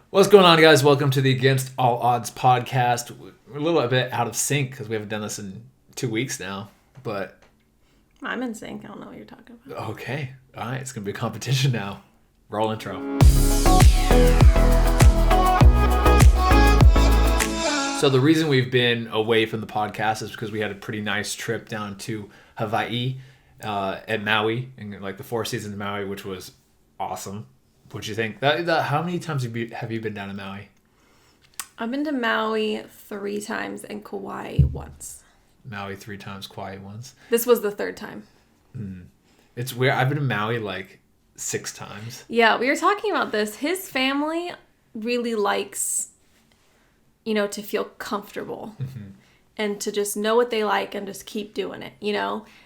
What's going on, guys? Welcome to the Against All Odds podcast. We're a little bit out of sync because we haven't done this in 2 weeks now, but... I'm in sync. I don't know what you're talking about. Okay. All right. It's going to be a competition now. Roll intro. So the reason we've been away from the podcast is because we had a pretty nice trip down to Hawaii at Maui, and like the Four Seasons of Maui, which was awesome. What'd you think? How many times have you been down to Maui? I've been to Maui 3 times and Kauai once. Maui 3 times, Kauai once. This was the 3rd time. It's weird. I've been to Maui like 6 times. Yeah, we were talking about this. His family really likes, to feel comfortable and to just know what they like and just keep doing it,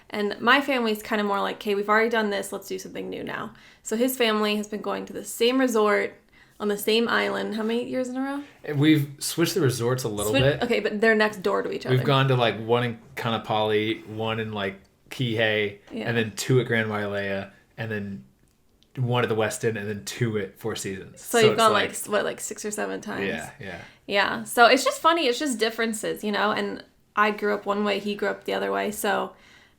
And my family's kind of more like, okay, we've already done this. Let's do something new now. So his family has been going to the same resort on the same island. How many years in a row? We've switched the resorts a little bit. Okay, but they're next door to each other. We've gone to like one in Kanapali, one in like Kihei, and then 2 at Grand Wailea, and then 1 at the West End, and then 2 at Four Seasons. So you've gone like 6 or 7 times? Yeah. So it's just funny. It's just differences, And I grew up one way, he grew up the other way. So,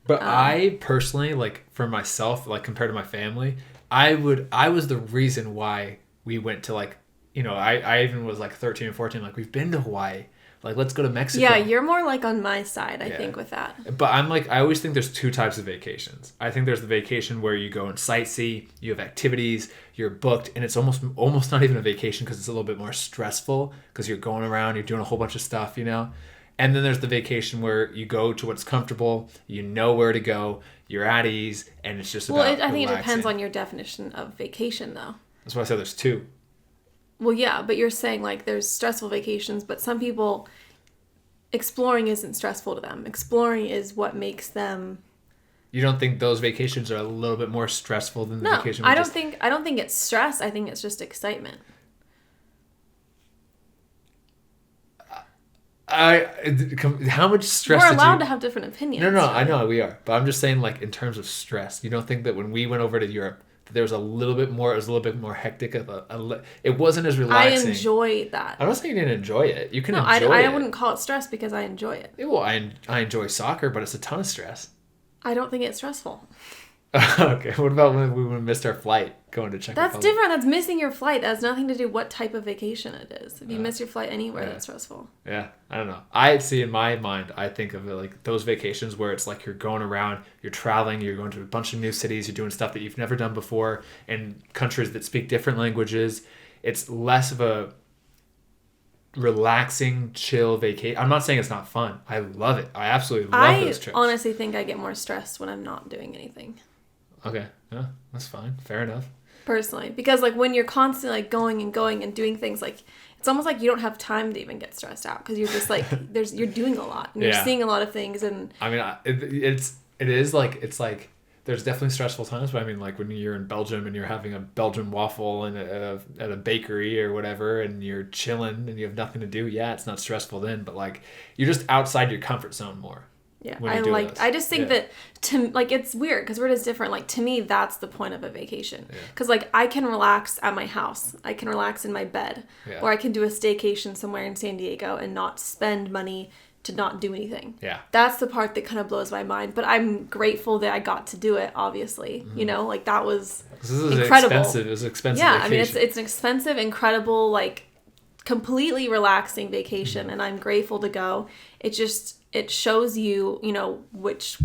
but I personally, like for myself, like compared to my family, I was the reason why we went to like, I even was like 13 or 14. Like we've been to Hawaii. Like let's go to Mexico. Yeah, you're more like on my side, I think, with that. But I'm like, I always think there's 2 types of vacations. I think there's the vacation where you go and sightsee, you have activities, you're booked, and it's almost not even a vacation because it's a little bit more stressful because you're going around, you're doing a whole bunch of stuff, And then there's the vacation where you go to what's comfortable, you know where to go, you're at ease, and it's just about I think relaxing. it depends on your definition of vacation, though. That's why I said there's 2. Well, yeah, but you're saying like there's stressful vacations, but some people, exploring isn't stressful to them. Exploring is what makes them. You don't think those vacations are a little bit more stressful than the vacation? I don't think it's stress. I think it's just excitement. How much stress? We're allowed to have different opinions. No, I know we are, but I'm just saying, like in terms of stress, you don't think that when we went over to Europe, that there was a little bit more. It was a little bit more hectic. It wasn't as relaxing. I enjoy that. I'm not saying you didn't enjoy it. You can enjoy it. I wouldn't call it stress because I enjoy it. Well, I enjoy soccer, but it's a ton of stress. I don't think it's stressful. Okay, what about when we missed our flight going to Czech Republic? That's different. That's missing your flight. That has nothing to do what type of vacation it is. If you miss your flight anywhere, that's stressful. Yeah, I don't know. I see in my mind, I think of it like those vacations where it's like you're going around, you're traveling, you're going to a bunch of new cities, you're doing stuff that you've never done before in countries that speak different languages. It's less of a relaxing, chill vacation. I'm not saying it's not fun. I love it. I absolutely love those trips. I honestly think I get more stressed when I'm not doing anything. Okay, yeah, that's fine. Fair enough. Personally, because like when you're constantly like going and doing things, like it's almost like you don't have time to even get stressed out because you're just like you're doing a lot and you're seeing a lot of things. And I mean, it's like there's definitely stressful times, but I mean, like when you're in Belgium and you're having a Belgian waffle at a bakery or whatever, and you're chilling and you have nothing to do. Yeah, it's not stressful then, but like you're just outside your comfort zone more. Yeah, I just think that it's weird because we're just different. Like to me, that's the point of a vacation. Because like I can relax at my house, I can relax in my bed, or I can do a staycation somewhere in San Diego and not spend money to not do anything. Yeah, that's the part that kind of blows my mind. But I'm grateful that I got to do it. Obviously, like that was incredible. Expensive. It was expensive. Yeah, vacation. I mean it's an expensive, incredible, like completely relaxing vacation, and I'm grateful to go. It shows you, which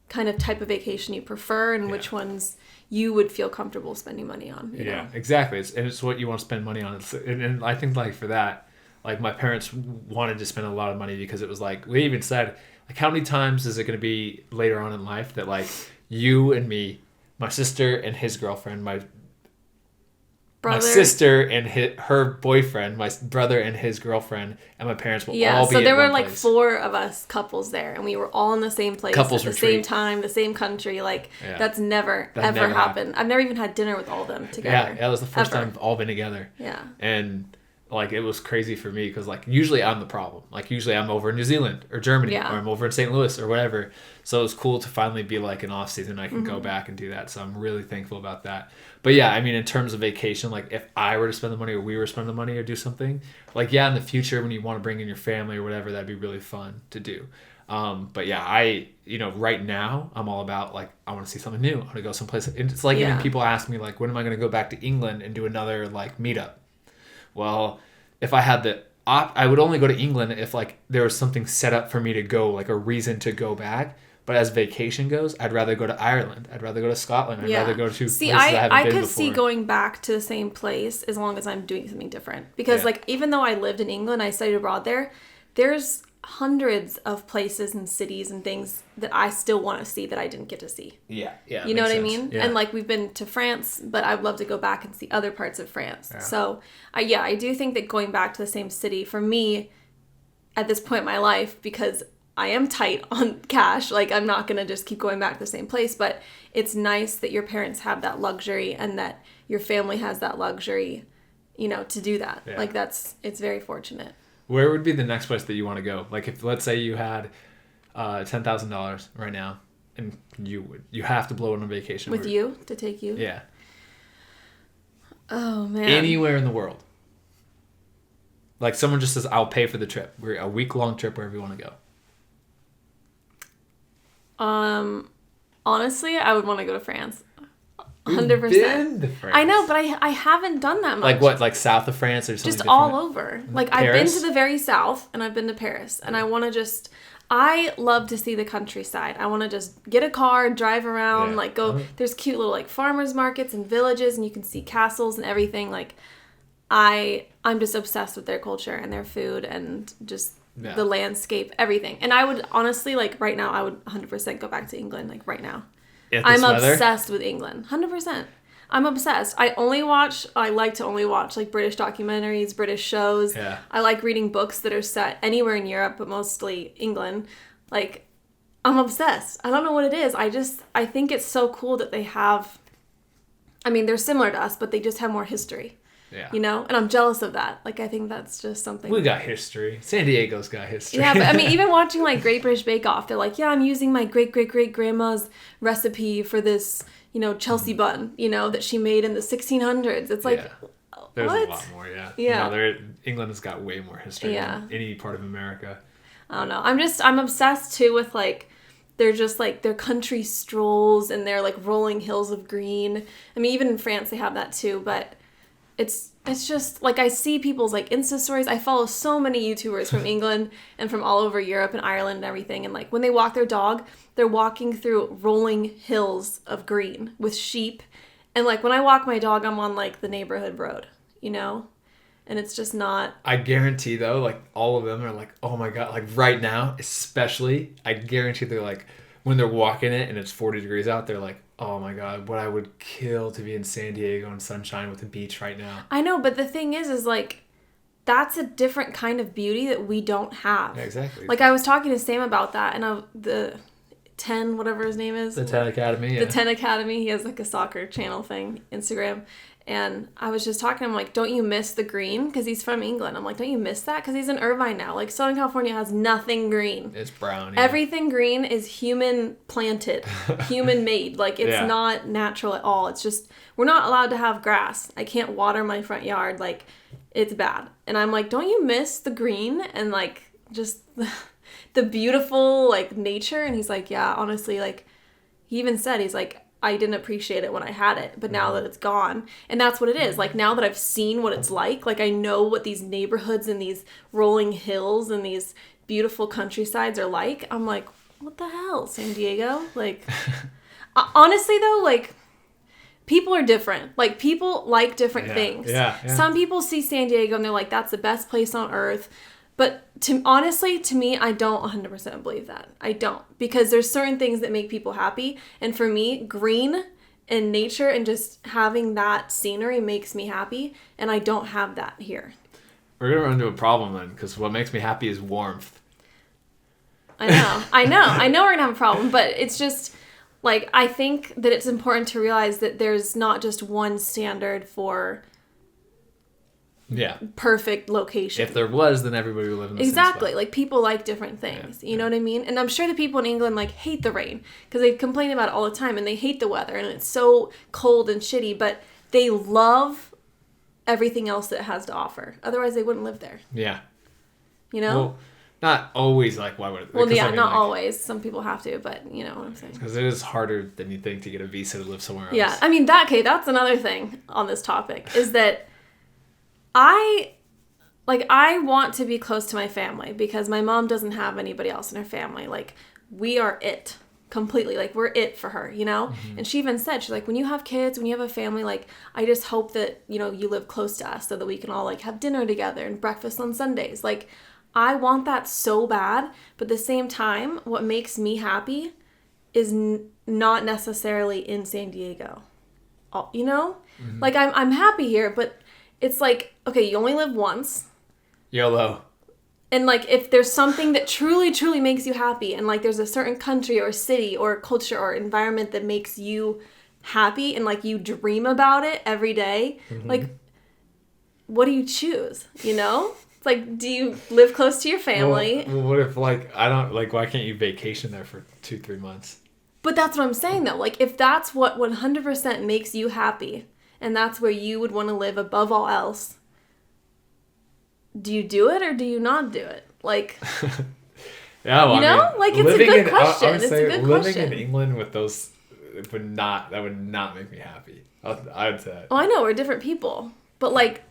kind of type of vacation you prefer and which ones you would feel comfortable spending money on. You know? Exactly. It's what you want to spend money on. And I think like for that, like my parents wanted to spend a lot of money because it was like, we even said, like how many times is it going to be later on in life that like you and me, my sister and his girlfriend, my sister and her boyfriend, my brother and his girlfriend, and my parents will all be at one place. Yeah, so there were like 4 of us couples there, and we were all in the same place at the same time, the same country. Like, that's never, ever happened. I've never even had dinner with all of them together. Yeah, that was the first time we've all been together. Yeah. And like it was crazy for me because like usually I'm the problem. Like usually I'm over in New Zealand or Germany or I'm over in St. Louis or whatever. So it was cool to finally be like an off season. I can go back and do that. So I'm really thankful about that. But yeah, I mean, in terms of vacation, like if I were to spend the money or we were to spend the money or do something, like yeah, in the future when you want to bring in your family or whatever, that'd be really fun to do. But yeah, right now I'm all about like, I want to see something new. I want to go someplace. It's like even people ask me like, when am I going to go back to England and do another like meetup? Well, if I had I would only go to England if like there was something set up for me to go, like a reason to go back. But as vacation goes, I'd rather go to Ireland. I'd rather go to Scotland. I'd rather go to places I haven't been before. I could see going back to the same place as long as I'm doing something different. Because like even though I lived in England, I studied abroad there, there's hundreds of places and cities and things that I still want to see that I didn't get to see. Yeah. You know what I mean? Yeah. And like we've been to France, but I'd love to go back and see other parts of France. Yeah. So I do think that going back to the same city for me at this point in my life, because I am tight on cash, like I'm not going to just keep going back to the same place, but it's nice that your parents have that luxury and that your family has that luxury, to do that. Yeah. Like it's very fortunate. Where would be the next place that you want to go? Like if let's say you had $10,000 right now, and you have to blow it on vacation with you to take you. Yeah. Oh man. Anywhere in the world. Like someone just says, "I'll pay for the trip. We're a week-long trip wherever you want to go." Honestly, I would want to go to France. 100%. Been to France. I know, but I haven't done that much. Like what? Like south of France or something? Just all over. Like Paris? I've been to the very south and I've been to Paris, and I want to I love to see the countryside. I want to just get a car, drive around, like go. There's cute little like farmers markets and villages, and you can see castles and everything. Like I'm just obsessed with their culture and their food and just the landscape, everything. And I would honestly, like right now, I would 100% go back to England, like right now. I'm obsessed with England. 100%. I'm obsessed. I like to only watch like British documentaries, British shows. Yeah. I like reading books that are set anywhere in Europe, but mostly England. Like, I'm obsessed. I don't know what it is. I think it's so cool that they have, they're similar to us, but they just have more history. Yeah. And I'm jealous of that. Like, I think that's just something. We got history. San Diego's got history. Yeah, but even watching like Great British Bake Off, they're like, yeah, I'm using my great-great-great-grandma's recipe for this, Chelsea bun, that she made in the 1600s. It's like, there's a lot more, yeah. Yeah. England has got way more history than any part of America. I don't know. I'm obsessed too with like, they're just like their country strolls and their like rolling hills of green. Even in France they have that too, but it's just like I see people's like Insta stories. I follow so many YouTubers from England and from all over Europe and Ireland and everything. And like when they walk their dog, they're walking through rolling hills of green with sheep. And like when I walk my dog, I'm on like the neighborhood road, and it's just not. I guarantee though, like all of them are like, oh my God, like right now, especially, I guarantee they're like, when they're walking it and it's 40 degrees out, they're like, oh my God, what I would kill to be in San Diego in sunshine with a beach right now. I know, but the thing is like, that's a different kind of beauty that we don't have. Yeah, exactly. Like I was talking to Sam about that, and the 10, whatever his name is. The 10 Academy, yeah. The 10 Academy, he has like a soccer channel thing, Instagram. And I was just talking to him like, don't you miss the green? Because he's from England. I'm like, don't you miss that? Because he's in Irvine now. Like, Southern California has nothing green. It's brown. Yeah. Everything green is human planted, human made. Like, it's not natural at all. It's just, we're not allowed to have grass. I can't water my front yard. Like, it's bad. And I'm like, don't you miss the green? And like, just the beautiful, like, nature? And he's like, yeah, honestly, like, he even said, he's like, I didn't appreciate it when I had it, but now that it's gone. And that's what it is. Like, now that I've seen what it's like I know what these neighborhoods and these rolling hills and these beautiful countrysides are like. I'm like, what the hell, San Diego? Like, honestly, though, like, people are different. Like, people like different things. Yeah. Some people see San Diego and they're like, that's the best place on earth. But honestly, to me, I don't 100% believe that. I don't. Because there's certain things that make people happy. And for me, green and nature and just having that scenery makes me happy. And I don't have that here. We're going to run into a problem then. Because what makes me happy is warmth. I know we're going to have a problem. But it's just, like, I think that it's important to realize that there's not just one standard for perfect location. If there was, then everybody would live in the same Exactly. spot. Like, people like different things. You know what I mean? And I'm sure the people in England, like, hate the rain. Because they complain about it all the time. And they hate the weather. And it's so cold and shitty. But they love everything else that it has to offer. Otherwise, they wouldn't live there. Yeah. You know? Well, not always, like, why would it? Well, yeah, not always. Some people have to, but you know what I'm saying. Because it is harder than you think to get a visa to live somewhere else. Yeah, I mean, that's another thing on this topic, is that I want to be close to my family because my mom doesn't have anybody else in her family. Like, we are it completely. Like, we're it for her, you know? Mm-hmm. And she even said, she's like, when you have kids, when you have a family, like, I just hope that, you know, you live close to us so that we can all, like, have dinner together and breakfast on Sundays. Like, I want that so bad, but at the same time, what makes me happy is not necessarily in San Diego. You know? Mm-hmm. Like, I'm happy here, but it's like, okay, you only live once. YOLO. And, like, if there's something that truly, truly makes you happy, and, like, there's a certain country or city or culture or environment that makes you happy and, like, you dream about it every day, mm-hmm. like, what do you choose, you know? It's like, do you live close to your family? Well, what if, like, why can't you vacation there for 2-3 months? But that's what I'm saying, though. Like, if that's what 100% makes you happy, and that's where you would want to live above all else, do you do it or do you not do it? Like, yeah, well, you know? I mean, like, it's a good question. I would say it's a good living question. in England with those, that would not make me happy. I would say. Oh, I know, we're different people. But, like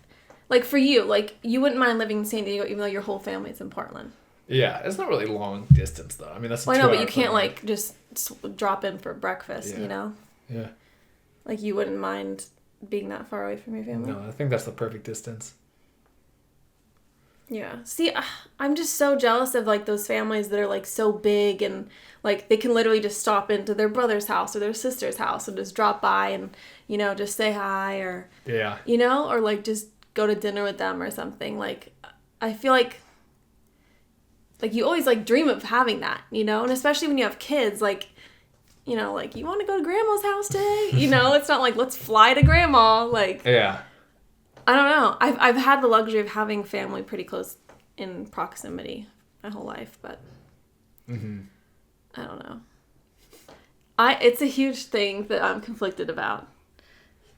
for you, like, you wouldn't mind living in San Diego even though your whole family's in Portland. Yeah, it's not really long distance, though. I mean, that's a 2 hour I know, but you can't, like, just drop in for breakfast, yeah. you know? Yeah. Like, you wouldn't mind being that far away from your family? No, I think that's the perfect distance. Yeah. See, I'm just so jealous of, like, those families that are, like, so big and, like, they can literally just stop into their brother's house or their sister's house and just drop by and, you know, just say hi or... Yeah. You know? Or, like, just go to dinner with them or something. Like, I feel like you always, like, dream of having that, you know? And especially when you have kids, like, you know, like, you want to go to grandma's house today? You know? It's not like, let's fly to grandma. Like... Yeah. I don't know. I've had the luxury of having family pretty close in proximity my whole life, but mm-hmm. I don't know. It's a huge thing that I'm conflicted about.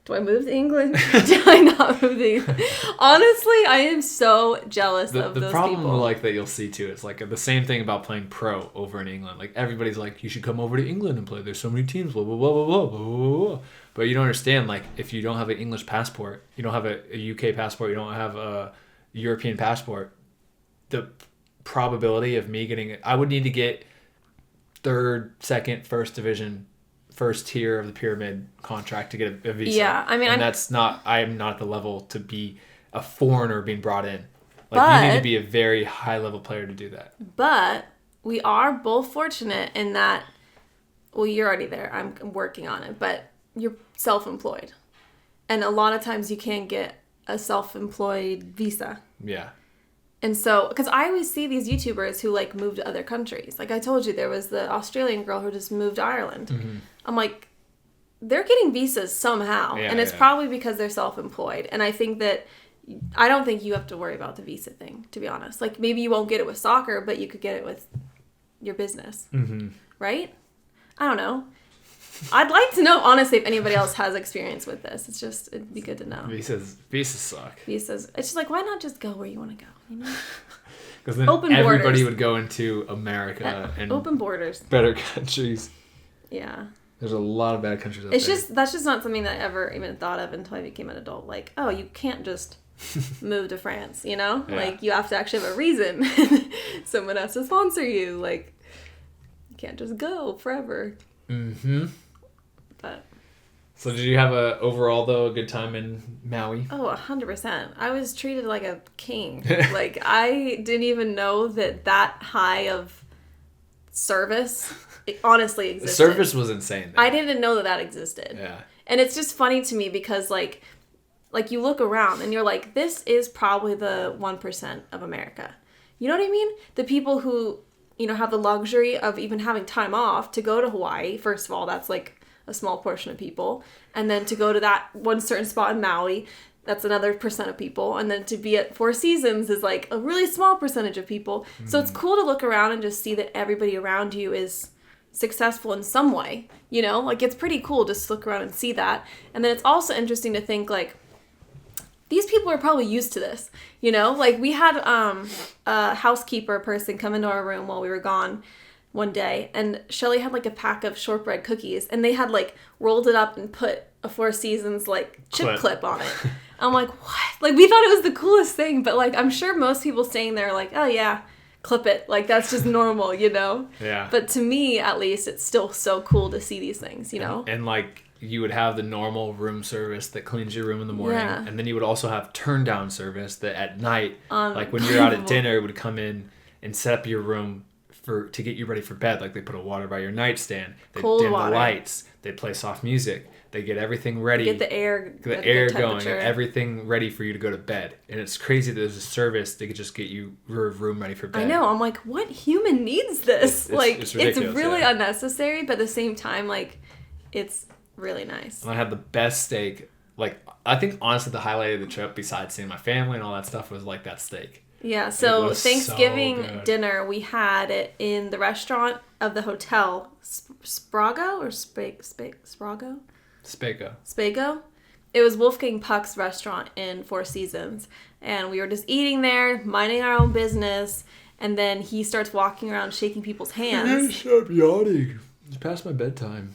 Do I move to England? Do I not move to England? Honestly, I am so jealous of those people. The problem, like, that you'll see, too, is, like, the same thing about playing pro over in England. Like, everybody's like, you should come over to England and play. There's so many teams, blah, blah, blah, blah, blah, blah, blah, blah. But you don't understand, like, if you don't have an English passport, you don't have a UK passport, you don't have a European passport, the probability of me getting it, I would need to get third, second, first division, first tier of the pyramid contract to get a visa. Yeah, I mean, I am not at the level to be a foreigner being brought in. Like, you need to be a very high level player to do that. But we are both fortunate in that, well, you're already there. I'm working on it, but you're self-employed. And a lot of times you can't get a self-employed visa. Yeah. And so, because I always see these YouTubers who, like, move to other countries. Like, I told you, there was the Australian girl who just moved to Ireland. Mm-hmm. I'm like, they're getting visas somehow. Yeah, and it's probably because they're self-employed. And I don't think you have to worry about the visa thing, to be honest. Like, maybe you won't get it with soccer, but you could get it with your business. Mm-hmm. Right? I don't know. I'd like to know, honestly, if anybody else has experience with this. It'd be good to know. Visas suck. Visas. It's just like, why not just go where you want to go? You know? Because then everybody would go into America and open borders, better countries. Yeah. There's a lot of bad countries out there. That's just not something that I ever even thought of until I became an adult. Like, oh, you can't just move to France, you know? Yeah. Like, you have to actually have a reason. Someone has to sponsor you. Like, you can't just go forever. Mm-hmm. But... So did you have a good time in Maui? Oh, 100%. I was treated like a king. Like, I didn't even know that high of service honestly existed. The service was insane, though. I didn't know that existed. Yeah. And it's just funny to me because, like you look around and you're like, this is probably the 1% of America. You know what I mean? The people who, you know, have the luxury of even having time off to go to Hawaii. First of all, that's like a small portion of people. And then to go to that one certain spot in Maui, that's another percent of people. And then to be at Four Seasons is like a really small percentage of people. Mm-hmm. So it's cool to look around and just see that everybody around you is successful in some way, you know? Like, it's pretty cool just to look around and see that. And then it's also interesting to think, like, these people are probably used to this, you know? Like, we had a housekeeper person come into our room while we were gone one day, and Shelly had, like, a pack of shortbread cookies, and they had, like, rolled it up and put a Four Seasons, like, chip clip on it. I'm like, what? Like, we thought it was the coolest thing, but, like, I'm sure most people staying there are like, oh, yeah, clip it. Like, that's just normal, you know? Yeah. But to me, at least, it's still so cool to see these things, you know? And like, you would have the normal room service that cleans your room in the morning. Yeah. And then you would also have turn down service that at night, like when you're out at dinner, would come in and set up your room to get you ready for bed. Like, they put a water by your nightstand. They dim the lights. They play soft music. They get everything ready. Get the air going, and everything ready for you to go to bed. And it's crazy that there's a service that could just get your room ready for bed. I know. I'm like, what human needs this? It's really unnecessary, but at the same time, like, it's really nice. And I had the best steak. Like, I think honestly the highlight of the trip, besides seeing my family and all that stuff, was like that steak. Yeah, so Thanksgiving dinner, we had it in the restaurant of the hotel, Sprago or Sprago? Spago. It was Wolfgang Puck's restaurant in Four Seasons, and we were just eating there, minding our own business, and then he starts walking around shaking people's hands. Stop yawning. It's past my bedtime.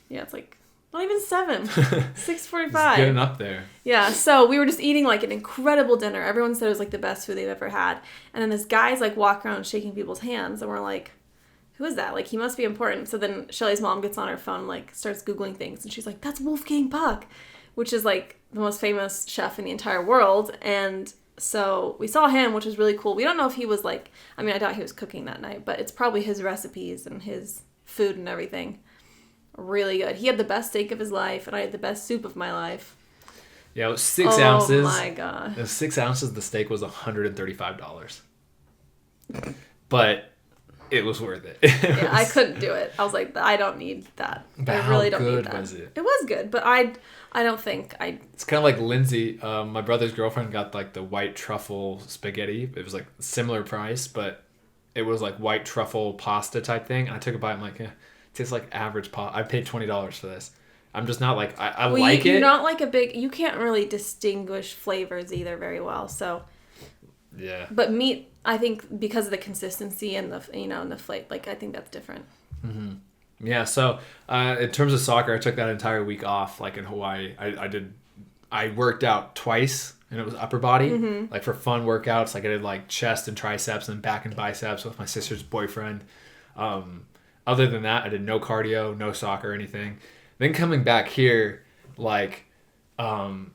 Yeah, it's like not even 7. 6:45. Getting up there. Yeah, so we were just eating like an incredible dinner. Everyone said it was like the best food they've ever had. And then this guy's like walking around shaking people's hands, and we're like, who is that? Like, he must be important. So then Shelly's mom gets on her phone and like starts Googling things, and she's like, that's Wolfgang Puck, which is like the most famous chef in the entire world. And so we saw him, which was really cool. We don't know if he was like, I mean, I doubt he was cooking that night, but it's probably his recipes and his food and everything. Really good. He had the best steak of his life, and I had the best soup of my life. Yeah, it was 6 ounces. Oh my god. It was 6 ounces. The steak was $135. But it was worth it. Yeah, I couldn't do it. I was like, I don't need that. I really don't need that. How good was it? It was good, but I don't think I... It's kind of like Lindsay. My brother's girlfriend got like the white truffle spaghetti. It was like similar price, but it was like white truffle pasta type thing. And I took a bite and I'm like, tastes like average pasta. I paid $20 for this. I'm just not like, I like it. You're not like a big, you can't really distinguish flavors either very well, so. Yeah. But meat, I think because of the consistency and the, and the flavor, like, I think that's different. Mm-hmm. Yeah, so in terms of soccer, I took that entire week off, like in Hawaii. I worked out twice, and it was upper body, like for fun workouts. Like I did like chest and triceps and back and biceps with my sister's boyfriend. Other than that, I did no cardio, no soccer or anything. Then coming back here, like, I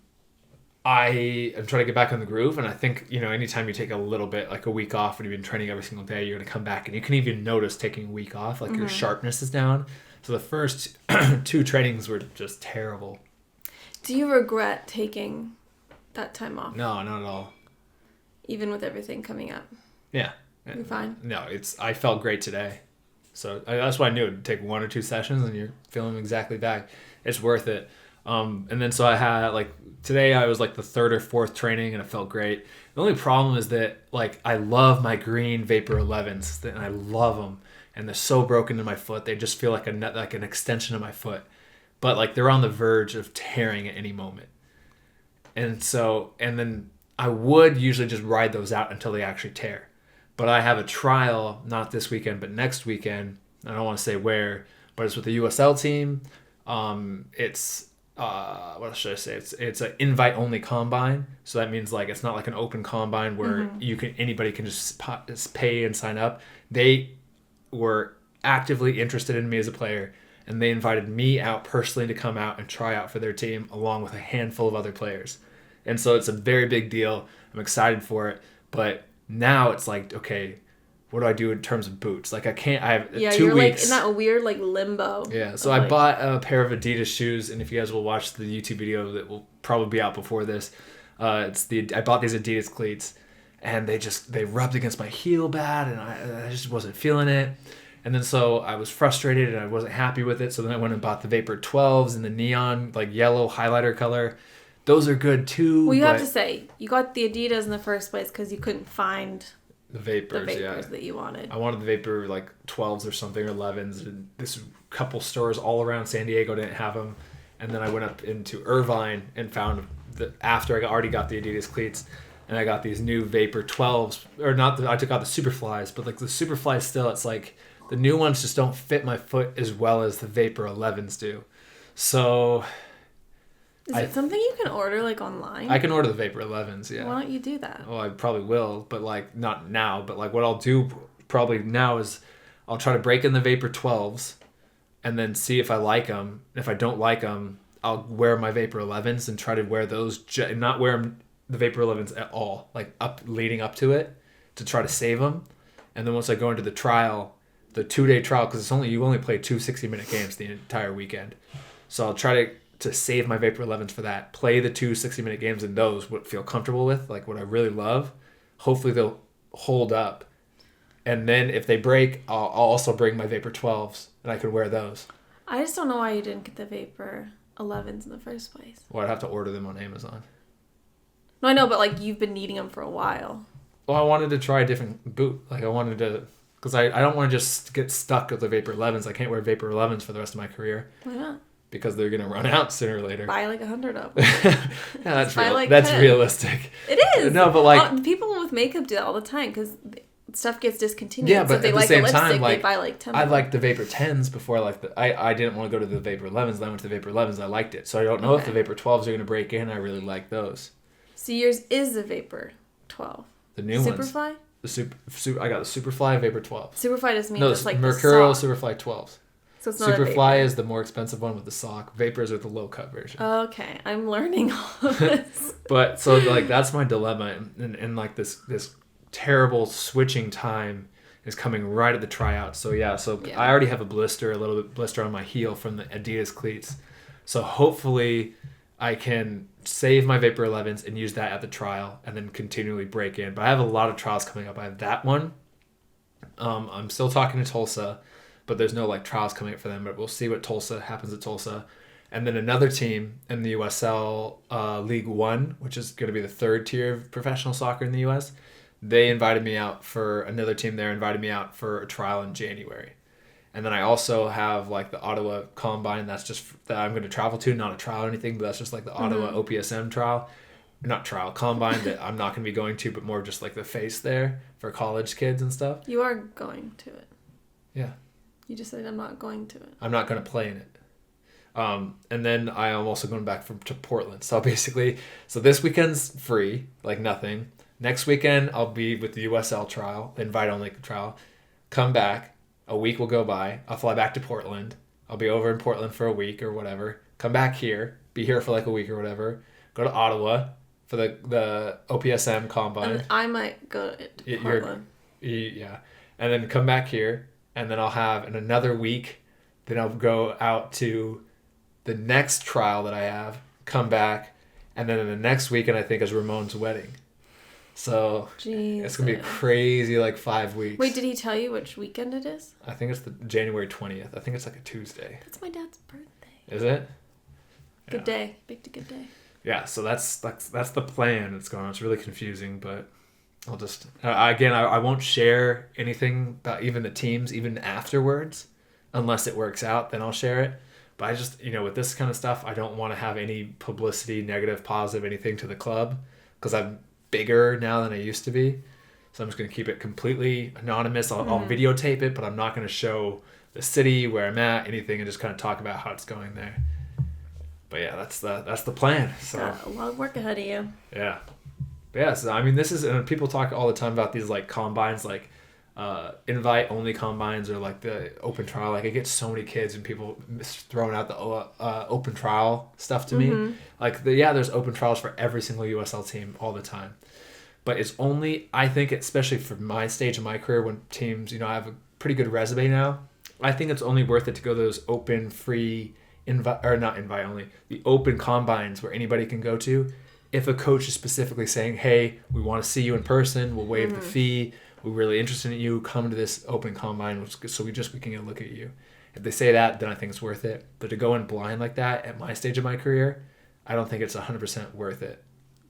am trying to get back on the groove. And I think, anytime you take a little bit, like a week off, when you've been training every single day, you're going to come back and you can even notice taking a week off, like your sharpness is down. So the first 2 trainings were just terrible. Do you regret taking that time off? No, not at all. Even with everything coming up? Yeah. You're fine? No, I felt great today. So that's why I knew it would take 1 or 2 sessions and you're feeling exactly back. It's worth it. And then so I had like today I was like the 3rd or 4th training and it felt great. The only problem is that like I love my green Vapor 11s and I love them and they're so broken to my foot. They just feel like an extension of my foot, but like they're on the verge of tearing at any moment. And then I would usually just ride those out until they actually tear. But I have a trial, not this weekend, but next weekend. I don't want to say where, but it's with the USL team. It's, what should I say? It's an invite-only combine. So that means like it's not like an open combine where anybody can just pay and sign up. They were actively interested in me as a player, and they invited me out personally to come out and try out for their team along with a handful of other players. And so it's a very big deal. I'm excited for it, but now it's like, okay, what do I do in terms of boots? Like I have 2 weeks. You're like in that weird like limbo. Yeah, so I bought a pair of Adidas shoes, and if you guys will watch the YouTube video that will probably be out before this, I bought these Adidas cleats, and they rubbed against my heel bad, and I just wasn't feeling it. And then so I was frustrated, and I wasn't happy with it, so then I went and bought the Vapor 12s in the neon like yellow highlighter color. those are good too. Well, you have to say, you got the Adidas in the first place because you couldn't find the vapors that you wanted. I wanted the vapor like 12s or something, or 11s. And this couple stores all around San Diego didn't have them. And then I went up into Irvine and found after I already got the Adidas cleats, and I got these new Vapor 12s, or not, I took out the Superflies, but like the Superflies still, it's like the new ones just don't fit my foot as well as the Vapor 11s do. So... Is it something you can order like online? I can order the Vapor 11s, yeah. Why don't you do that? Well, I probably will, but like not now. But like what I'll do probably now is I'll try to break in the Vapor 12s and then see if I like them. If I don't like them, I'll wear my Vapor 11s and try to wear those, not wear the Vapor 11s at all, like leading up to it, to try to save them. And then once I go into the trial, the 2-day trial, because you only play 2 60-minute games the entire weekend. So I'll try to save my Vapor 11s for that, play the 2 60-minute games in those, what I feel comfortable with, like what I really love. Hopefully they'll hold up. And then if they break, I'll also bring my Vapor 12s, and I can wear those. I just don't know why you didn't get the Vapor 11s in the first place. Well, I'd have to order them on Amazon. No, I know, but like you've been needing them for a while. Well, I wanted to try a different boot. Like I wanted to, because I don't want to just get stuck with the Vapor 11s. I can't wear Vapor 11s for the rest of my career. Why not? Because they're going to run out sooner or later. Buy like 100 of them. Yeah, that's realistic. It is. No, but like... people with makeup do that all the time because stuff gets discontinued. Yeah, but so if they at the like same a lipstick, time, like, they buy like 10 I liked the Vapor 10s before. I didn't want to go to the Vapor 11s. Then I went to the Vapor 11s and I liked it. So I don't know if the Vapor 12s are going to break in. I really like those. So yours is the Vapor 12. The new ones. Superfly? I got the Superfly Vapor 12. Superfly just means it's like Mercurial the sock. Superfly 12s. So it's not Superfly is the more expensive one with the sock. Vapors are the low cut version. Okay, I'm learning all of this. But so like that's my dilemma, and like this terrible switching time is coming right at the tryout. So yeah, I already have a little bit blister on my heel from the Adidas cleats. So hopefully I can save my Vapor 11s and use that at the trial and then continually break in. But I have a lot of trials coming up. I have that one. I'm still talking to Tulsa, but there's no like trials coming up for them. But we'll see what happens at Tulsa. And then another team in the USL League One, which is going to be the third tier of professional soccer in the U.S., they invited me out for another team there, invited me out for a trial in January. And then I also have like the Ottawa Combine that I'm going to travel to, not a trial or anything, but that's just like the Ottawa OPSM trial. Not trial, Combine that I'm not going to be going to, but more just like the face there for college kids and stuff. You are going to it. Yeah. You just said I'm not going to it. I'm not going to play in it. And then I am also going back to Portland. So this weekend's free, like nothing. Next weekend, I'll be with the USL trial, the invite-only trial. Come back. A week will go by. I'll fly back to Portland. I'll be over in Portland for a week or whatever. Come back here. Be here for like a week or whatever. Go to Ottawa for the OPSM Combine. And I might go to Portland. Yeah. And then come back here. And then I'll have in another week. Then I'll go out to the next trial that I have. Come back. And then in the next weekend, I think, is Ramon's wedding. So It's going to be a crazy, like, 5 weeks. Wait, did he tell you which weekend it is? I think it's the January 20th. I think it's like a Tuesday. That's my dad's birthday. Is it? Good day. Big to good day. Yeah, so that's the plan that's going on. It's really confusing, but I'll just... again, I won't share anything about even the teams, even afterwards, unless it works out. Then I'll share it. But I just, with this kind of stuff, I don't want to have any publicity, negative, positive, anything to the club, because I'm bigger now than I used to be. So I'm just going to keep it completely anonymous. I'll videotape it, but I'm not going to show the city, where I'm at, anything, and just kind of talk about how it's going there. But yeah, that's the plan. So got a lot of work ahead of you. Yeah. But yeah, so I mean, this is, and people talk all the time about these like combines, like invite only combines, or like the open trial. Like I get so many kids and people throwing out the open trial stuff to me. Like there's open trials for every single USL team all the time, but it's only, I think, especially for my stage of my career, when teams, I have a pretty good resume now, I think it's only worth it to go to those open, free the open combines where anybody can go to. If a coach is specifically saying, hey, we want to see you in person, we'll waive the fee, we're really interested in you, come to this open combine so we can get a look at you. If they say that, then I think it's worth it. But to go in blind like that at my stage of my career, I don't think it's 100% worth it.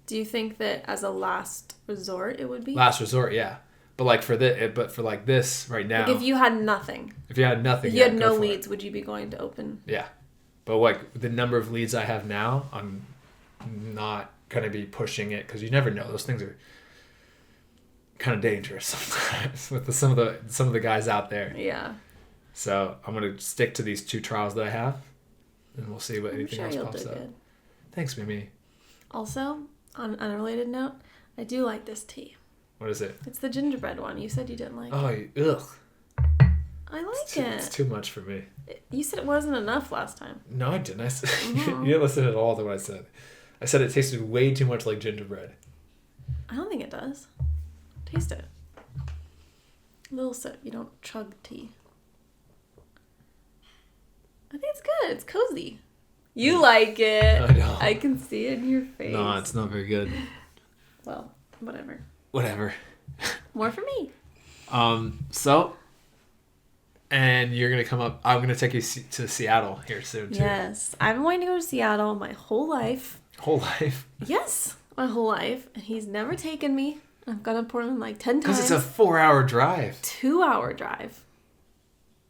Do you think that as a last resort it would be? Last resort, yeah. But like for this right now. Like if you had nothing. If you had nothing. If you had no leads, would you be going to open? Yeah. But like the number of leads I have now, I'm not going to be pushing it because you never know. Those things are kind of dangerous sometimes with some of the guys out there. Yeah. So I'm going to stick to these 2 trials that I have, and we'll see what anything else pops up. Good. Thanks, Mimi. Also, on an unrelated note, I do like this tea. What is it? It's the gingerbread one. You said you didn't like it. Oh, ugh. I like it. It's too much for me. You said it wasn't enough last time. No, I didn't. I said, you didn't listen at all to what I said. I said it tasted way too much like gingerbread. I don't think it does. Taste it. A little sip. You don't chug tea. I think it's good. It's cozy. You like it. I don't. I can see it in your face. No, it's not very good. Well, whatever. Whatever. More for me. So, and you're going to come up. I'm going to take you to Seattle here soon, too. Yes. I've been wanting to go to Seattle my whole life. Whole life? Yes, my whole life. And he's never taken me. I've gone to Portland like 10 times. Because it's a 4-hour drive. 2-hour drive.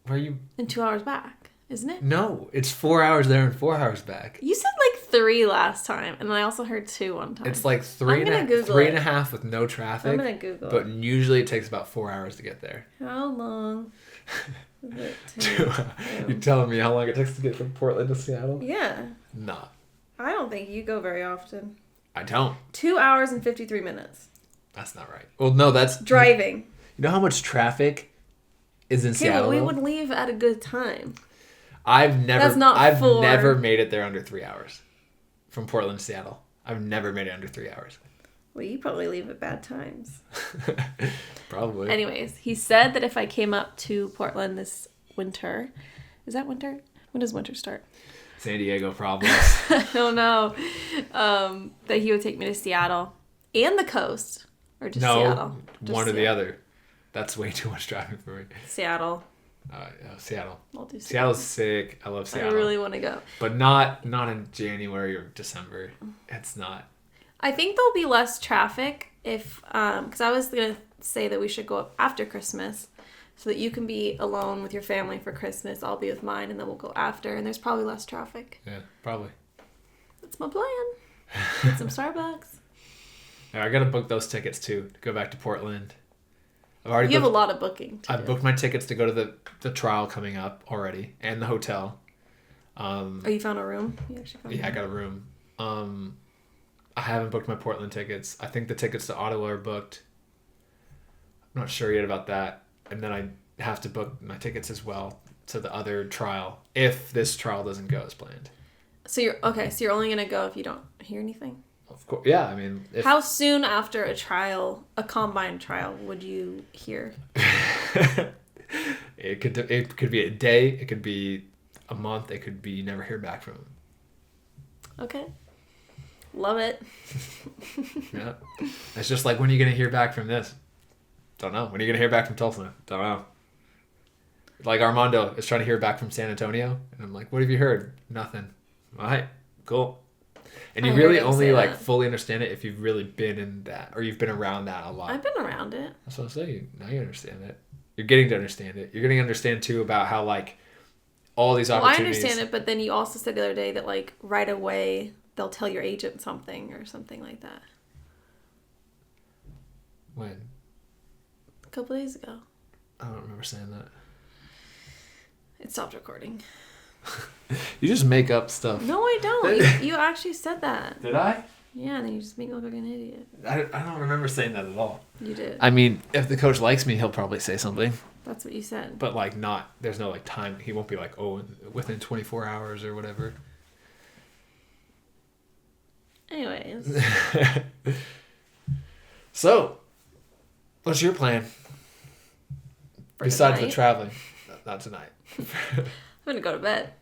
Where are you? And 2 hours back, isn't it? No, it's 4 hours there and 4 hours back. You said like 3 last time, and I also heard 2 one time. It's like three and a half with no traffic. I'm going to Google But usually it takes about 4 hours to get there. How long is it You're telling me how long it takes to get from Portland to Seattle? Yeah. Nah. I don't think you go very often. I don't. 2 hours and 53 minutes. That's not right. Well, no, that's... Driving. You know how much traffic is in Seattle? Well, we would leave at a good time. I've never never made it there under 3 hours. From Portland to Seattle. I've never made it under 3 hours. Well, you probably leave at bad times. Probably. Anyways, he said that if I came up to Portland this winter... Is that winter? When does winter start? San Diego problems. I don't know. That he would take me to Seattle. And the coast. Or just Seattle? No, one or the other. That's way too much driving for me. Seattle. Seattle. I'll do Seattle. Seattle's sick. I love Seattle. I really want to go. But not in January or December. It's not. I think there'll be less traffic if... Because I was going to say that we should go up after Christmas so that you can be alone with your family for Christmas. I'll be with mine, and then we'll go after. And there's probably less traffic. Yeah, probably. That's my plan. Get some Starbucks. Yeah, I got to book those tickets, too, to go back to Portland. You have a lot of booking. I've booked my tickets to go to the trial coming up already, and the hotel. You found a room? I got a room. I haven't booked my Portland tickets. I think the tickets to Ottawa are booked. I'm not sure yet about that. And then I have to book my tickets as well to the other trial if this trial doesn't go as planned. So you're only going to go if you don't hear anything? Of course, yeah. I mean, how soon after a combine trial, would you hear? It could be a day. It could be a month. It could be you never hear back from him. Okay, love it. Yeah, it's just like, when are you gonna hear back from this? Don't know. When are you gonna hear back from Tulsa? Don't know. Like Armando is trying to hear back from San Antonio, and I'm like, what have you heard? Nothing. All right, cool. And you really only fully understand it if you've really been in that, or you've been around that a lot. I've been around it. That's what I'm saying. Now you understand it. You're getting to understand it. You're getting to understand too about how all these opportunities. I understand it, but then you also said the other day that right away they'll tell your agent something or something like that. When? A couple days ago. I don't remember saying that. It stopped recording. You just make up stuff. No, I don't. You actually said that. Did I? Yeah, and then you just make me look like an idiot. I don't remember saying that at all. You did. I mean, if the coach likes me, he'll probably say something. That's what you said. But there's no time. He won't be like, oh, within 24 hours or whatever. Anyways. So, what's your plan? Besides the traveling. Not tonight. I'm going to go to bed.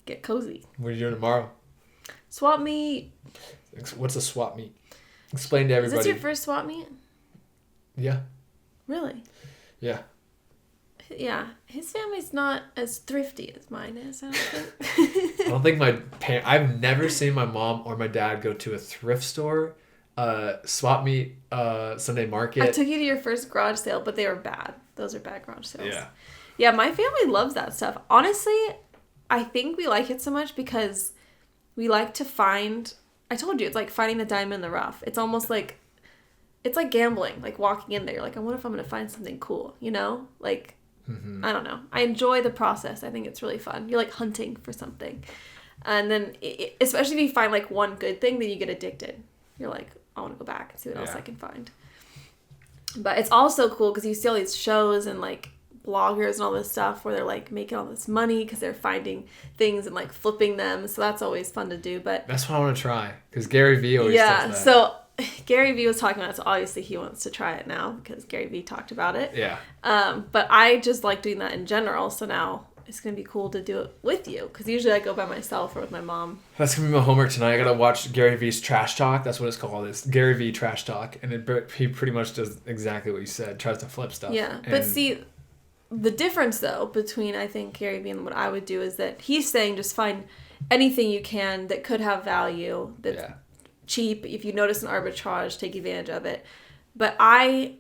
Get cozy. What are you doing tomorrow? Swap meet. What's a swap meet? Explain to everybody. Is this your first swap meet? Yeah. Really? Yeah. Yeah, his family's not as thrifty as mine is, I don't think. I don't think I've never seen my mom or my dad go to a thrift store, swap meet, Sunday market. I took you to your first garage sale, but they were bad. Those are bad garage sales. Yeah. Yeah, my family loves that stuff. Honestly, I think we like it so much because we like to find... I told you, it's like finding the diamond in the rough. It's almost like... It's like gambling, like walking in there. Like, I wonder if I'm going to find something cool, you know? Like, I don't know. I enjoy the process. I think it's really fun. You're like hunting for something. And then, especially if you find like one good thing, then you get addicted. You're like, I want to go back and see what else I can find. But it's also cool because you see all these shows and like bloggers and all this stuff where they're like making all this money because they're finding things and like flipping them. So that's always fun to do. But that's what I want to try because Gary Vee always does that. So Gary Vee was talking about it, so obviously he wants to try it now because Gary Vee talked about it. Yeah. But I just like doing that in general, so now it's going to be cool to do it with you because usually I go by myself or with my mom. That's going to be my homework tonight. I got to watch Gary Vee's Trash Talk. That's what it's called. It's Gary Vee Trash Talk. And he pretty much does exactly what you said, tries to flip stuff. Yeah, but see, the difference though between I think Gary Vee and what I would do is that he's saying just find anything you can that could have value that's cheap. If you notice an arbitrage, take advantage of it. But I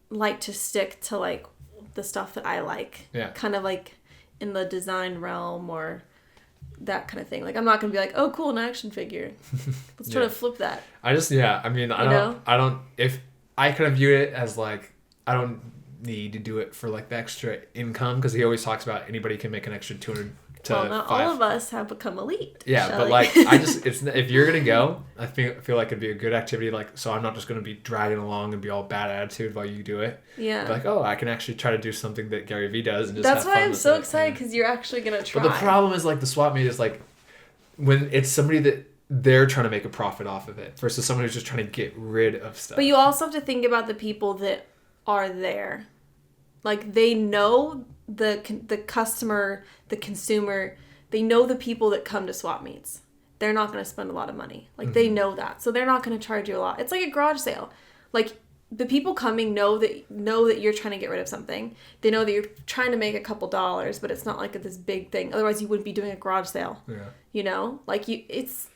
like to stick to like the stuff that I like. Yeah. Kind of like in the design realm or that kind of thing. Like I'm not gonna be like, oh cool, an action figure. Let's try to flip that. I mean, I don't if I kind of view it as like I don't need to do it for like the extra income because he always talks about anybody can make an extra 200 to well, not 5. all of us have become elite. Yeah, Shelley. but like it's if you're gonna go, I feel like it'd be a good activity. Like so, I'm not just gonna be dragging along and be all bad attitude while you do it. Yeah. But like, oh, I can actually try to do something that Gary Vee does and just that's have why fun I'm so it. excited because you're actually gonna try. But the problem is like the swap meet is like when it's somebody that they're trying to make a profit off of it versus someone who's just trying to get rid of stuff. But you also have to think about the people that are there. Like they know the customer, the consumer. They know the people that come to swap meets. They're not going to spend a lot of money. Like they know that, so they're not going to charge you a lot. It's like a garage sale. Like the people coming know that you're trying to get rid of something. They know that you're trying to make a couple dollars, but it's not like this big thing. Otherwise, you wouldn't be doing a garage sale. Yeah. You know, like it's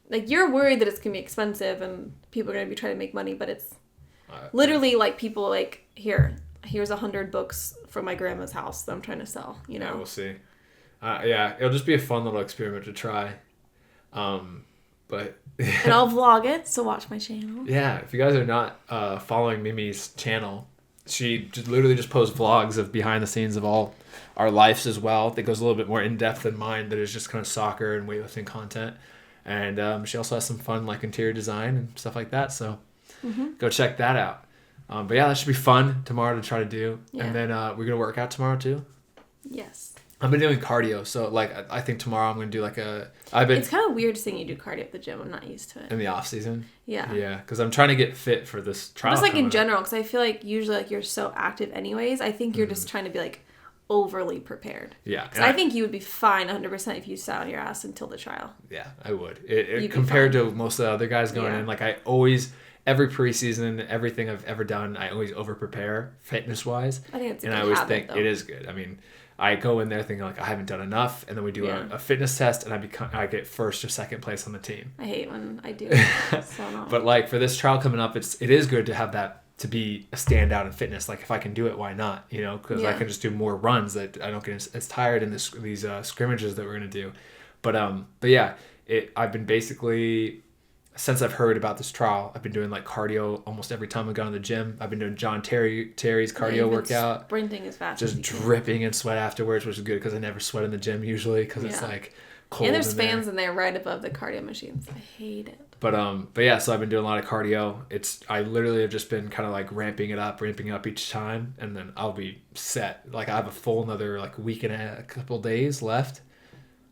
like you're worried that it's going to be expensive and people are going to be trying to make money, but it's literally like people like here's 100 books from my grandma's house that I'm trying to sell. You know, we'll see. It'll just be a fun little experiment to try. But and I'll vlog it, so watch my channel. Yeah, if you guys are not following Mimi's channel, she literally just posts vlogs of behind the scenes of all our lives as well. That goes a little bit more in depth than mine. That is just kind of soccer and weightlifting content. And she also has some fun like interior design and stuff like that. So go check that out. But yeah, that should be fun tomorrow to try to do. Yeah. And then we're gonna work out tomorrow too. Yes. I've been doing cardio, so like I think tomorrow I'm gonna do like It's kind of weird seeing you do cardio at the gym. I'm not used to it. In the off season. Yeah. Yeah, because I'm trying to get fit for this trial. Just like in general, because I feel like usually like you're so active anyways. I think you're just trying to be like overly prepared. Yeah. Because I think you would be fine 100% if you sat on your ass until the trial. Yeah, I would. It compared to most of the other guys going in, like I always. Every preseason, everything I've ever done, I always over prepare fitness wise. I think it's a good habit, and I always think it is good. I mean, I go in there thinking like I haven't done enough, and then we do a fitness test, and I get first or second place on the team. I hate when I do. So but like for this trial coming up, it is good to have that to be a standout in fitness. Like if I can do it, why not? You know, because I can just do more runs that I don't get as tired in these scrimmages that we're gonna do. But yeah, I've been basically. Since I've heard about this trial, I've been doing like cardio almost every time I go to the gym. I've been doing John Terry's cardio workout. Sprinting as fast just dripping in sweat afterwards, which is good because I never sweat in the gym usually because it's like cold. And there's fans in there right above the cardio machines. I hate it. But yeah, so I've been doing a lot of cardio. I literally have just been kind of like ramping up each time, and then I'll be set. Like I have a full another like week and a couple days left.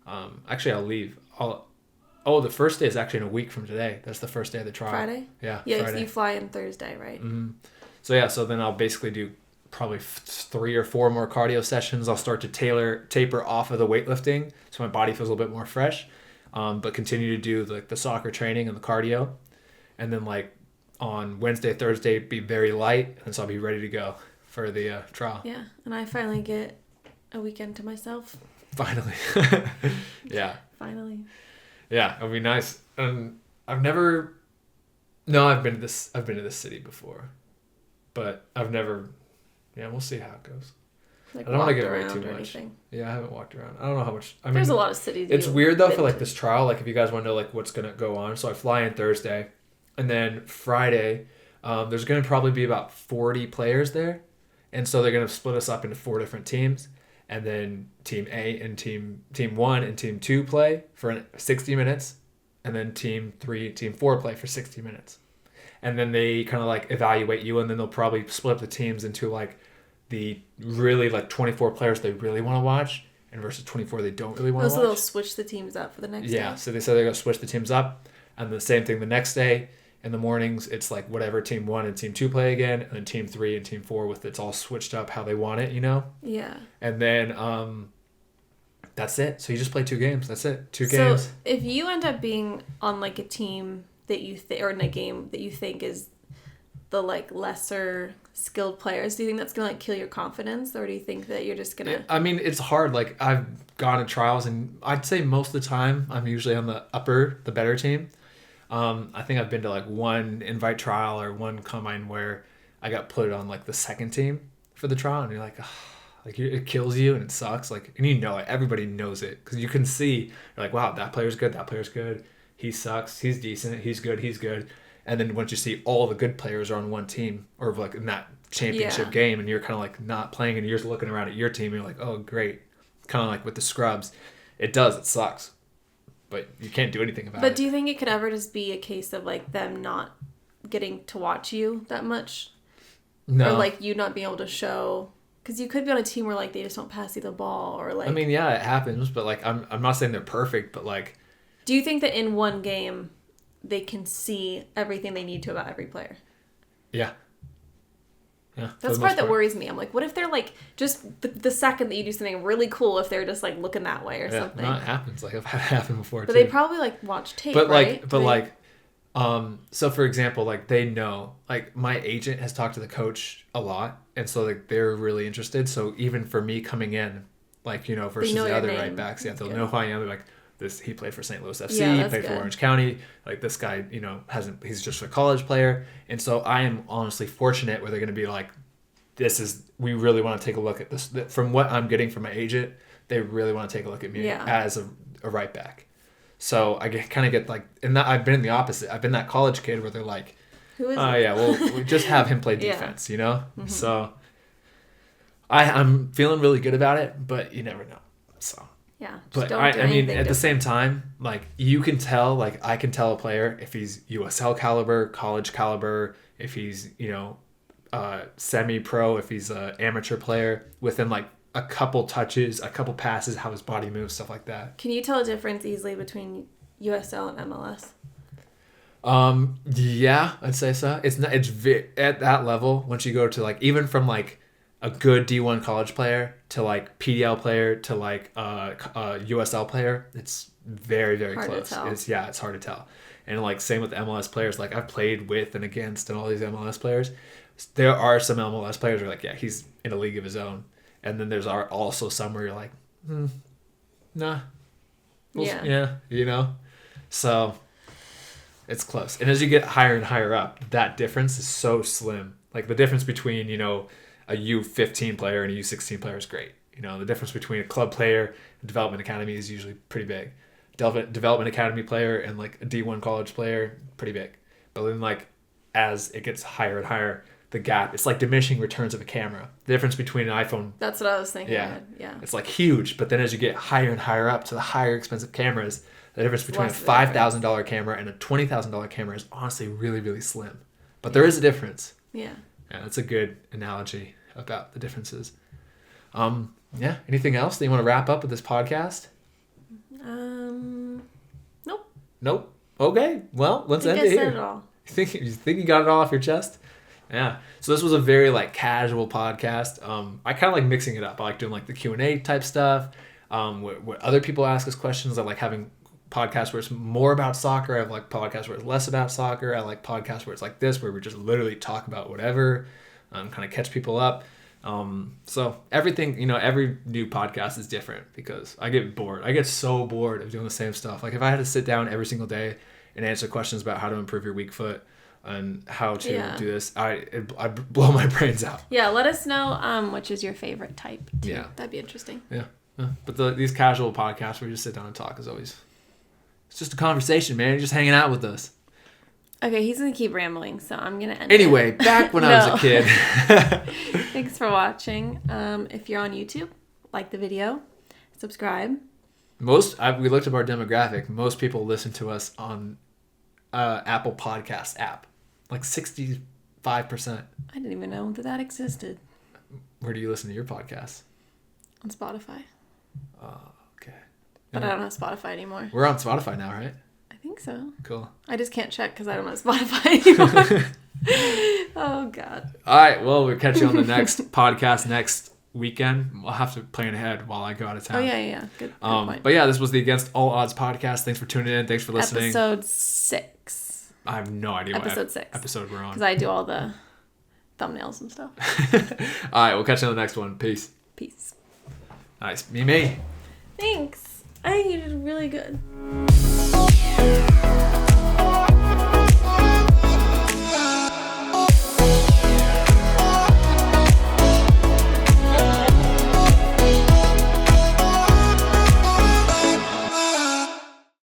Actually, I'll leave. The first day is actually in a week from today. That's the first day of the trial. Friday? Yeah, Friday. So you fly in Thursday, right? Mm-hmm. So then I'll basically do probably 3 or 4 more cardio sessions. I'll start to taper off of the weightlifting so my body feels a little bit more fresh, but continue to do the soccer training and the cardio. And then like on Wednesday, Thursday, be very light, and so I'll be ready to go for the trial. Yeah, and I finally get a weekend to myself. Finally. Yeah. Finally. Yeah, it'll be nice. And I've been to this city before, but I've never. Yeah, we'll see how it goes. Like I don't want to give away too much. Anything. Yeah, I haven't walked around. I don't know how much. There's a lot of cities. It's weird though for like this trial. Like if you guys want to know like what's gonna go on, so I fly in Thursday, and then Friday, there's gonna probably be about 40 players there, and so they're gonna split us up into 4 different teams, and then Team A and Team 1 and Team 2 play for 60 minutes, and then Team 3, Team 4 play for 60 minutes, and then they kind of like evaluate you, and then they'll probably split up the teams into like the really like 24 players they really want to watch and versus 24 they don't really want to watch. So they'll switch the teams up for the next day? Yeah, so they said they're going to switch the teams up, and the same thing the next day in the mornings, it's like whatever Team 1 and Team 2 play again, and then Team 3 and Team 4 with it's all switched up how they want it, you know? Yeah. And then that's it. So you just play 2 games. That's it. 2 games. So if you end up being on like a team that you or in a game that you think is the like lesser skilled players, do you think that's gonna like kill your confidence, or do you think that you're just gonna? I mean, it's hard. Like I've gone to trials, and I'd say most of the time I'm usually on the better team. I think I've been to like 1 invite trial or 1 combine where I got put on like the second team for the trial, and you're like, like it kills you and it sucks. Like, and you know it. Everybody knows it because you can see. You're like, wow, that player's good. That player's good. He sucks. He's decent. He's good. He's good. And then once you see all the good players are on one team or like in that championship game, and you're kind of like not playing, and you're just looking around at your team, and you're like, oh great, kind of like with the scrubs, it sucks, but you can't do anything about it. But do you think it could ever just be a case of like them not getting to watch you that much? No. Or like you not being able to show, because you could be on a team where like they just don't pass you the ball, or like. I mean, yeah, it happens, but like I'm not saying they're perfect, but like. Do you think that in one game they can see everything they need to about every player? Yeah. Yeah. That's the part that worries me. I'm like, what if they're like just the second that you do something really cool, if they're just like looking that way or something? No, it happens. Like I've had it happen before. But too. they probably like watch tape, right? So for example, like they know, like my agent has talked to the coach a lot, and so like they're really interested. So even for me coming in, like versus the other right backs, they'll know who I am. They're like, he played for St. Louis FC, played for Orange County. Like this guy, he's just a college player. And so I am honestly fortunate where they're going to be like, we really want to take a look at this. From what I'm getting from my agent, they really want to take a look at me as a right back. So I kind of get like, and I've been in the opposite. I've been that college kid where they're like, who is it? Yeah, well, we just have him play defense, Mm-hmm. So I'm feeling really good about it, but you never know. So. Yeah, but I mean, at the same time, like you can tell, like I can tell a player if he's USL caliber, college caliber, if he's semi-pro, if he's an amateur player within like a couple touches, a couple passes, how his body moves, stuff like that. Can you tell a difference easily between USL and MLS? Yeah, I'd say so. It's at that level. Once you go to like even from like a good D1 college player to like PDL player to like USL player, it's very, very close. It's hard to tell. And like same with MLS players, like I've played with and against and all these MLS players. There are some MLS players who are like, yeah, he's in a league of his own. And then there's also some where you're like, nah. So it's close. And as you get higher and higher up, that difference is so slim. Like the difference between, a U15 player and a U16 player is great. The difference between a club player and development academy is usually pretty big. Development academy player and like a D1 college player, pretty big. But then like as it gets higher and higher, the gap, it's like diminishing returns of a camera. The difference between an iPhone. That's what I was thinking. Yeah. It's like huge. But then as you get higher and higher up to the higher expensive cameras, the difference between a $5,000 camera and a $20,000 camera is honestly really, really slim. But there is a difference. Yeah. Yeah, that's a good analogy about the differences. Anything else that you want to wrap up with this podcast? Nope. Okay. Well, let's end it here. Said it all. You think you got it all off your chest? Yeah. So this was a very like casual podcast. I kind of like mixing it up. I like doing like the Q&A type stuff. Where other people ask us questions. I like having podcasts where it's more about soccer. I have like podcasts where it's less about soccer. I like podcasts where it's like this, where we just literally talk about whatever, kind of catch people up. So everything, you know, every new podcast is different because I get bored. I get so bored of doing the same stuff. Like if I had to sit down every single day and answer questions about how to improve your weak foot and how to do this, I'd blow my brains out. Yeah, let us know which is your favorite type too. Yeah. That'd be interesting. Yeah. But these casual podcasts where you just sit down and talk is always, it's just a conversation, man. You're just hanging out with us. Okay, he's going to keep rambling, so I'm going to end Anyway, back when I was a kid. Thanks for watching. If you're on YouTube, like the video, subscribe. We looked up our demographic. Most people listen to us on Apple Podcast app. Like 65%. I didn't even know that existed. Where do you listen to your podcasts? On Spotify. Oh, okay. But I don't have Spotify anymore. We're on Spotify now, right? I think so. Cool. I just can't check because I don't have Spotify anymore. Oh, God. All right. Well, we'll catch you on the next podcast next weekend. We'll have to plan ahead while I go out of town. Oh, yeah. Good point. But yeah, this was the Against All Odds podcast. Thanks for tuning in. Thanks for listening. Episode 6. I have no idea episode 6. Episode we're on. Because I do all the thumbnails and stuff. All right. We'll catch you on the next one. Peace. Nice. Mimi. Thanks. I think you did really good.